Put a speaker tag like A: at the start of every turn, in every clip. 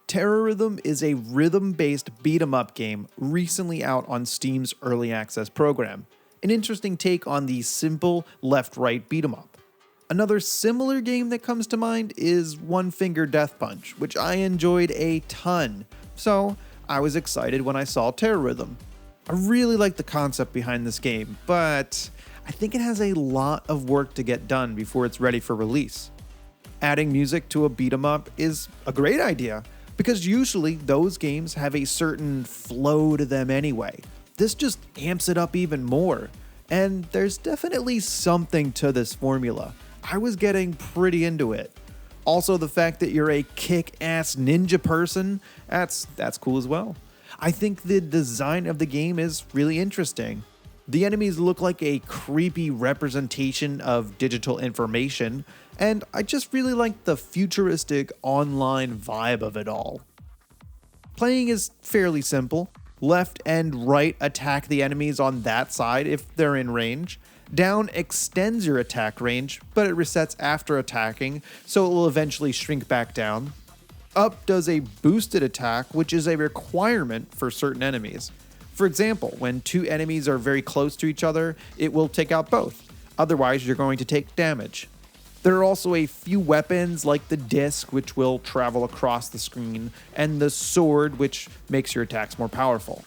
A: Terrorhythm is a rhythm-based beat-em-up game recently out on Steam's Early Access program. An interesting take on the simple left-right beat-em-up. Another similar game that comes to mind is One Finger Death Punch, which I enjoyed a ton, so I was excited when I saw Terrorhythm. I really like the concept behind this game, but I think it has a lot of work to get done before it's ready for release. Adding music to a beat-em-up is a great idea, because usually those games have a certain flow to them anyway. This just amps it up even more, and there's definitely something to this formula. I was getting pretty into it. Also, the fact that you're a kick-ass ninja person, that's cool as well. I think the design of the game is really interesting. The enemies look like a creepy representation of digital information, and I just really like the futuristic online vibe of it all. Playing is fairly simple. Left and right attack the enemies on that side if they're in range. Down extends your attack range, but it resets after attacking, so it will eventually shrink back down. Up does a boosted attack, which is a requirement for certain enemies. For example, when two enemies are very close to each other, it will take out both. Otherwise, you're going to take damage. There are also a few weapons like the disc, which will travel across the screen, and the sword, which makes your attacks more powerful.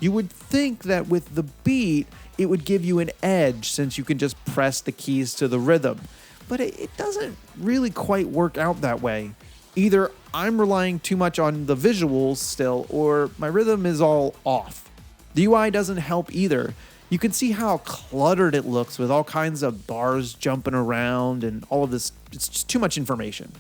A: You would think that with the beat, it would give you an edge since you can just press the keys to the rhythm, but it doesn't really quite work out that way. Either I'm relying too much on the visuals still, or my rhythm is all off. The UI doesn't help either. You can see how cluttered it looks with all kinds of bars jumping around and all of this. It's just too much information.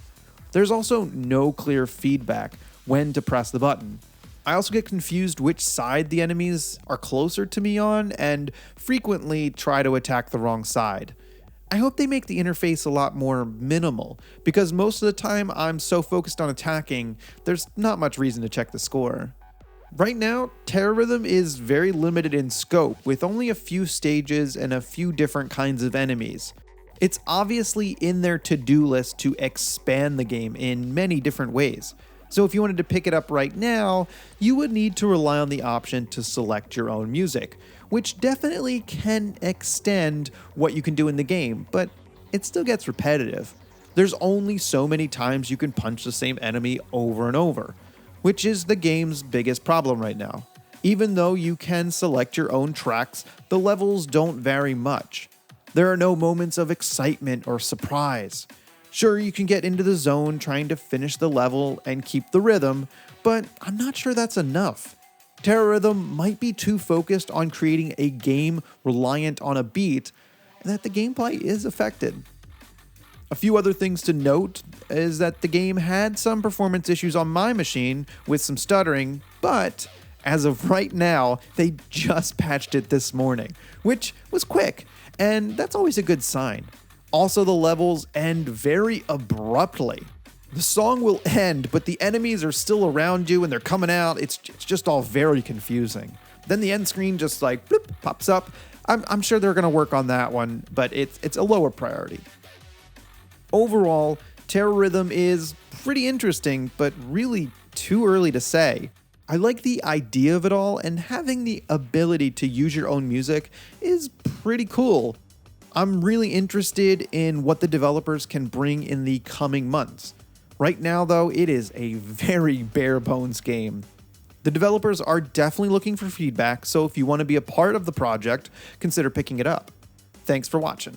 A: There's also no clear feedback when to press the button. I also get confused which side the enemies are closer to me on and frequently try to attack the wrong side. I hope they make the interface a lot more minimal, because most of the time I'm so focused on attacking, there's not much reason to check the score. Right now, Terrorhythm is very limited in scope, with only a few stages and a few different kinds of enemies. It's obviously in their to-do list to expand the game in many different ways. So if you wanted to pick it up right now, you would need to rely on the option to select your own music, which definitely can extend what you can do in the game, but it still gets repetitive. There's only so many times you can punch the same enemy over and over, which is the game's biggest problem right now. Even though you can select your own tracks, the levels don't vary much. There are no moments of excitement or surprise. Sure, you can get into the zone trying to finish the level and keep the rhythm, but I'm not sure that's enough. Terrorhythm might be too focused on creating a game reliant on a beat that the gameplay is affected. A few other things to note is that the game had some performance issues on my machine with some stuttering, but as of right now, they just patched it this morning, which was quick, and that's always a good sign. Also, the levels end very abruptly. The song will end, but the enemies are still around you and they're coming out. It's just all very confusing. Then the end screen just like bloop, pops up. I'm sure they're going to work on that one, but it's a lower priority. Overall, Terrorhythm is pretty interesting, but really too early to say. I like the idea of it all, and having the ability to use your own music is pretty cool. I'm really interested in what the developers can bring in the coming months. Right now, though, it is a very bare bones game. The developers are definitely looking for feedback, so if you want to be a part of the project, consider picking it up. Thanks for watching.